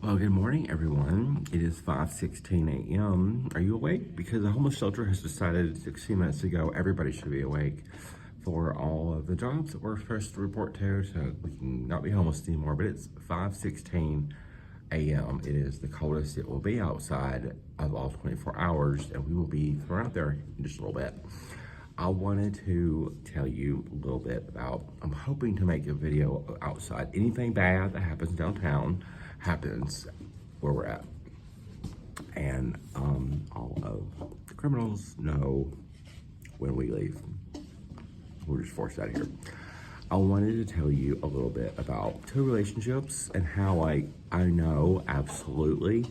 Well, good morning, everyone. It is 5:16 a.m. Are you awake? Because the homeless shelter has decided 16 minutes ago everybody should be awake for all of the jobs that we're supposed to report to, so we can not be homeless anymore. But it's 5:16 a.m. It is the coldest it will be outside of all 24 hours, and we will be thrown out there in just a little bit. I wanted to tell you a little bit about, I'm hoping to make a video outside. Anything bad that happens downtown happens where we're at. And all of the criminals know when we leave. We're just forced out of here. I wanted to tell you a little bit about two relationships and how I know absolutely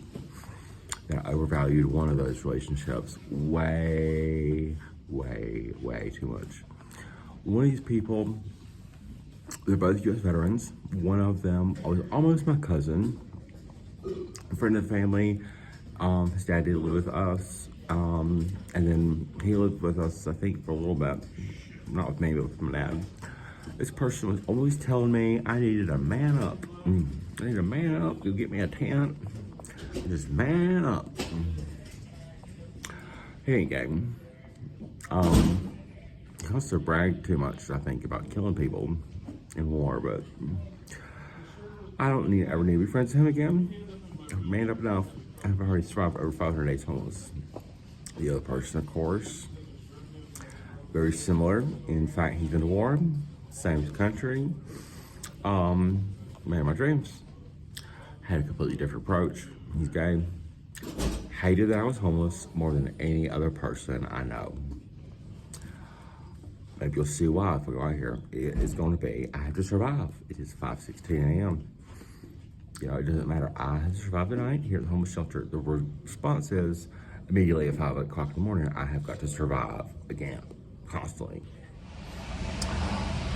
that I overvalued one of those relationships way too much. One of these people, they're both U.S. veterans. One of them was almost my cousin, a friend of the family. His dad did live with us, and then he lived with us, I think, for a little bit. Not with me, but with my dad. This person was always telling me I needed to man up. I need to man up, go get me a tent. Just man up. He ain't game. He wants to brag too much, I think, about killing people in war, but I don't ever need to be friends with him again. I've manned up enough. I've already survived over 500 days homeless. The other person, of course, very similar. In fact, he's been to war, same country. Man of my dreams. Had a completely different approach. He's gay. Hated that I was homeless more than any other person I know. Maybe you'll see why if we go out here. It is going to be, I have to survive. It is 5:16 a.m. You know, it doesn't matter. I have to survive the night here at the homeless shelter. The response is immediately at 5 o'clock in the morning, I have got to survive again, constantly.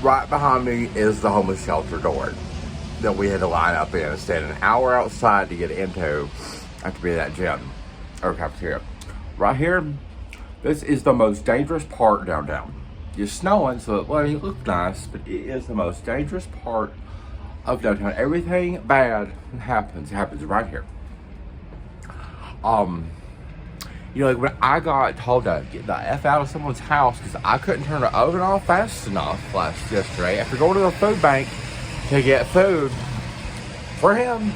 Right behind me is the homeless shelter door that we had to line up in and stand an hour outside to get into after being at gym or cafeteria. Right here, this is the most dangerous part downtown. It's snowing, so it looks nice, but it is the most dangerous part of downtown. Everything bad happens right here. You know, like when I got told to get the F out of someone's house because I couldn't turn the oven off fast enough yesterday after going to the food bank to get food for him.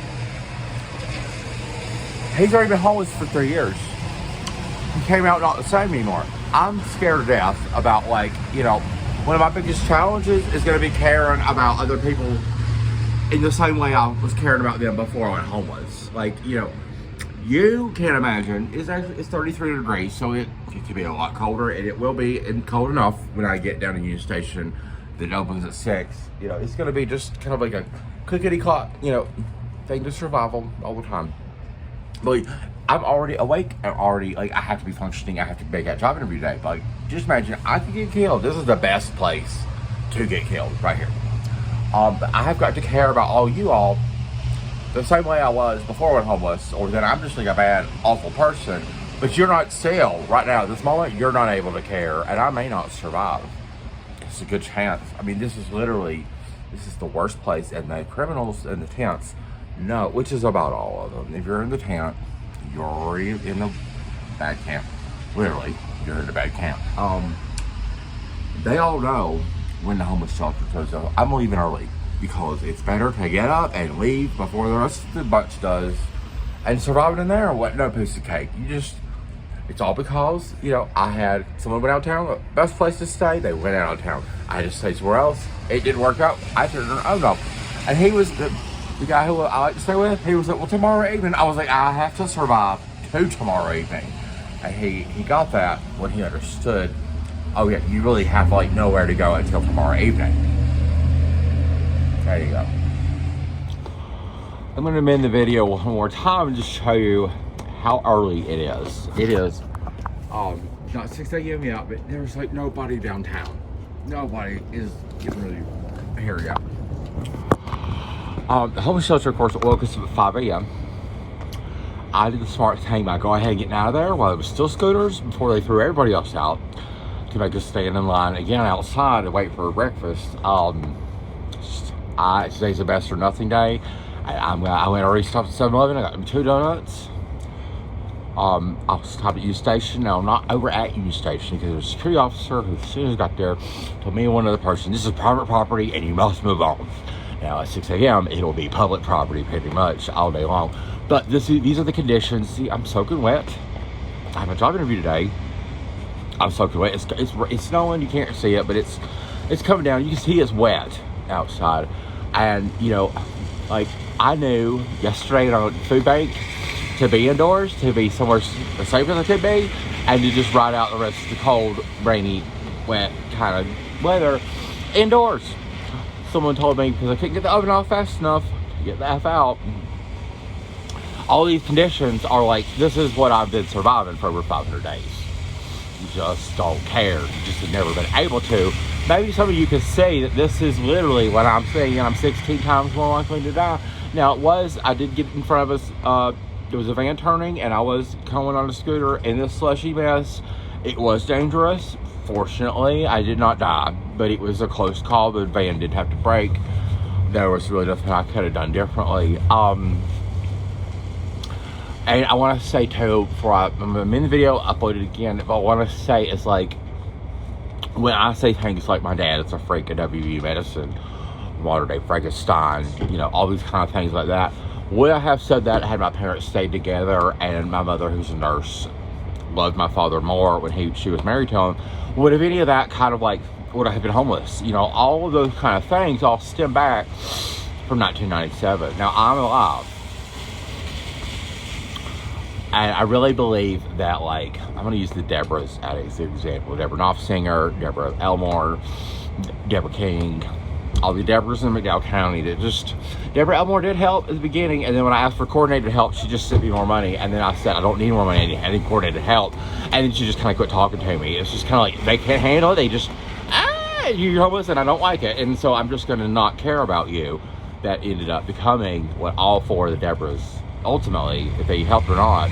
He's already been homeless for 3 years. He came out not the same anymore. I'm scared to death about, like, you know, one of my biggest challenges is going to be caring about other people in the same way I was caring about them before I went homeless. Like, you know, you can't imagine, it's 33 degrees, so it can be a lot colder, and it will be cold enough when I get down to Union Station that opens at 6. You know, it's going to be just kind of like a clickety clock, you know, thing to survival all the time. But I'm already awake. I'm already, like, I have to be functioning. I have to make that job interview today. But, like, just imagine, I could get killed. This is the best place to get killed, right here. But I have got to care about all you all the same way I was before I went homeless, or that I'm just like a bad, awful person. But you're not still, right now, at this moment, you're not able to care, and I may not survive. It's a good chance. I mean, this is the worst place, and the criminals in the tents know, which is about all of them. If you're in the tent, you're already in the bad camp. Literally, you're in the bad camp. They all know when the homeless shelter closes up. I'm leaving early because it's better to get up and leave before the rest of the bunch does, and surviving in there wasn't no piece of cake. It's all because, you know, I had someone went out of town, the best place to stay, they went out of town. I had to stay somewhere else. It didn't work out. I turned it off. And he was the guy who I like to stay with. He was like, well, tomorrow evening. I was like, I have to survive to tomorrow evening. And he got that when he understood, oh yeah, you really have, like, nowhere to go until tomorrow evening. There you go. I'm going to amend the video one more time and just show you how early it is. It is not 6 a.m. yet, but there's, like, nobody downtown. Nobody is getting ready here yet. The homeless shelter, of course, woke us up at 5 a.m. I did the smart thing by going ahead and getting out of there while it was still scooters before they threw everybody else out to make us stand in line again outside to wait for breakfast. Today's the best or nothing day. I went already stopped at 7-Eleven. I got me 2 donuts. I was stopped at Union Station. Now, I'm not over at Union Station because there's a security officer who, as soon as I got there, told me and one other person, this is private property and you must move on. Now, at 6 a.m., it'll be public property pretty much all day long. But these are the conditions. See, I'm soaking wet. I have a job interview today. I'm soaking wet. It's snowing. You can't see it, but it's coming down. You can see it's wet outside. And, you know, like, I knew yesterday on Food Bank to be indoors, to be somewhere as safe as I could be, and to just ride out the rest of the cold, rainy, wet kind of weather indoors. Someone told me, because I couldn't get the oven off fast enough to get the F out. All these conditions are like, this is what I've been surviving for over 500 days. You just don't care. You just have never been able to. Maybe some of you could say that this is literally what I'm saying, and I'm 16 times more likely to die. Now, I did get in front of us, there was a van turning, and I was going on a scooter in this slushy mess. It was dangerous. Fortunately, I did not die, but it was a close call. The van did have to brake. There was really nothing I could have done differently. And I want to say too, before I'm in the video, upload it again, but I want to say it's like, when I say things like my dad is a freak of WVU medicine, modern day Frankenstein, you know, all these kind of things like that. Would I have said that had my parents stayed together and my mother, who's a nurse, loved my father more when she was married to him? Would have any of that kind of like, would I have been homeless? You know, all of those kind of things all stem back from 1997. Now, I'm alive. And I really believe that, like, I'm going to use the Deborahs as an example. Deborah Knopfsinger, Deborah Elmore, Deborah King, all the Deborahs in McDowell County that just... Deborah Elmore did help at the beginning, and then when I asked for coordinated help, she just sent me more money. And then I said, I don't need more money, I need coordinated help. And then she just kind of quit talking to me. It's just kind of like, they can't handle it. They just, you're homeless and I don't like it. And so I'm just going to not care about you. That ended up becoming what all 4 of the Deborahs, ultimately, if they helped or not,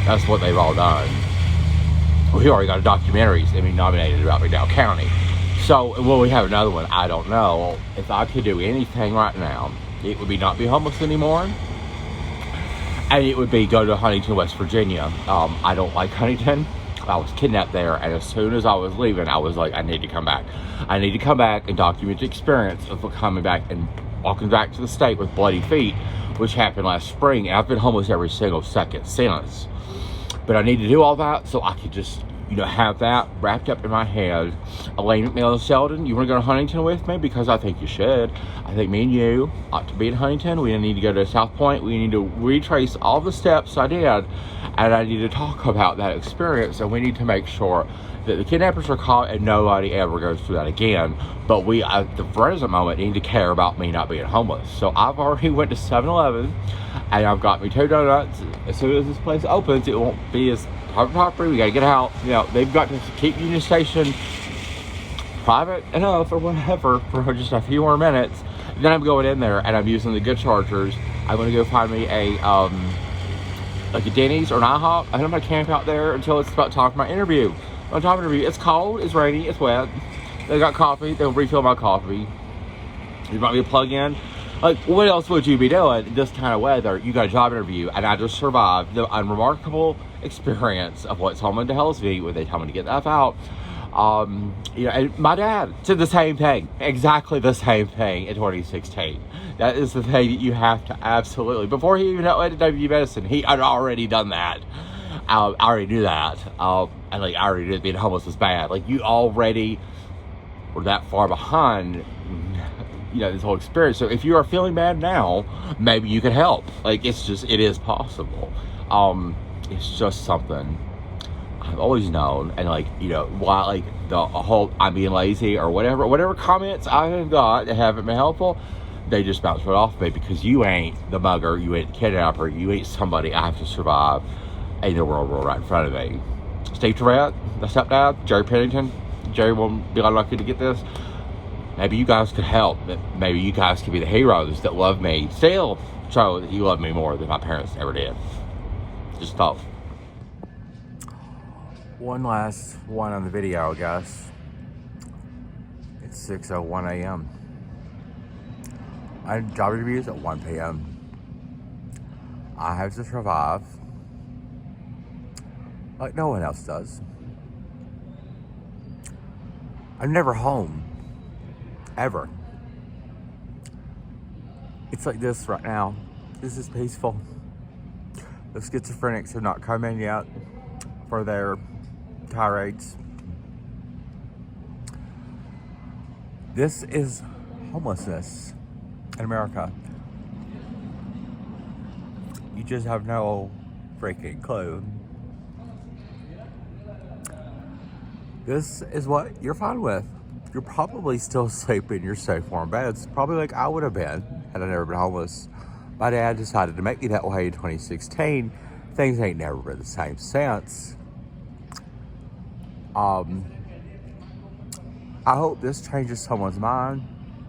that's what they've all done. We already got a documentary nominated about McDowell County. So, will we have another one? I don't know. If I could do anything right now, it would be not be homeless anymore. And it would be go to Huntington, West Virginia. I don't like Huntington. I was kidnapped there, and as soon as I was leaving, I was like, I need to come back. I need to come back and document the experience of coming back and walking back to the state with bloody feet, which happened last spring. And I've been homeless every single second since. But I need to do all that so I could just, you know, have that wrapped up in my head. Elaine McMillan Sheldon, you want to go to Huntington with me? Because I think you should. I think me and you ought to be in Huntington. We need to go to South Point. We need to retrace all the steps I did. And I need to talk about that experience. And we need to make sure that the kidnappers are caught and nobody ever goes through that again. But we, at the present moment, need to care about me not being homeless. So I've already went to 7-Eleven and I've got me 2 donuts. As soon as this place opens, it won't be as private property. We got to get out. You know, they've got to keep Union Station private enough or whatever for just a few more minutes. Then I'm going in there and I'm using the good chargers. I'm going to go find me a like a Denny's or an IHOP, and I'm going to camp out there until it's about time for my interview. On top of the interview, it's cold, it's rainy, it's wet. They got coffee, they'll refill my coffee. You want me to plug in? Like, what else would you be doing in this kind of weather? You got a job interview, and I just survived the unremarkable experience of what's home in Hellsview when they tell me to get the F out. You know, and my dad said the same thing, exactly the same thing in 2016. That is the thing that you have to absolutely, before he even went to WVU medicine, he had already done that. I already knew that. And like, I already knew that being homeless was bad. Like, you already were that far behind, you know, this whole experience. So if you are feeling bad now, maybe you can help. Like, it is possible. It's just something I've always known. And like, you know, while like the whole I'm being lazy or whatever comments I have got that haven't been helpful, they just bounce right off of me, because you ain't the mugger, you ain't the kidnapper, you ain't somebody I have to survive in the world right in front of me. Steve Tourette, the stepdad, Jerry Pennington. Jerry won't be unlucky to get this. Maybe you guys could help. Maybe you guys could be the heroes that love me. Still show that you love me more than my parents ever did. Just thought. One last one on the video, I guess. It's 6:01 a.m. I had job interviews at 1 p.m. I have to survive like no one else does. I'm never home. Ever. It's like this right now. This is peaceful. The schizophrenics have not come in yet for their tirades. This is homelessness in America. You just have no freaking clue. This is what you're fine with. You're probably still sleeping in your safe warm beds, probably like I would have been had I never been homeless. My dad decided to make me that way in 2016. Things ain't never been the same since. I hope this changes someone's mind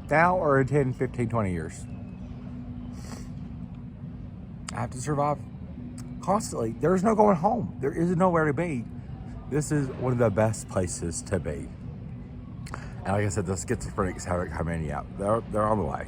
now or in 10, 15, 20 years. I have to survive constantly. There's no going home. There is nowhere to be. This is one of the best places to be. And like I said, the schizophrenics haven't come in yet. They're on the way.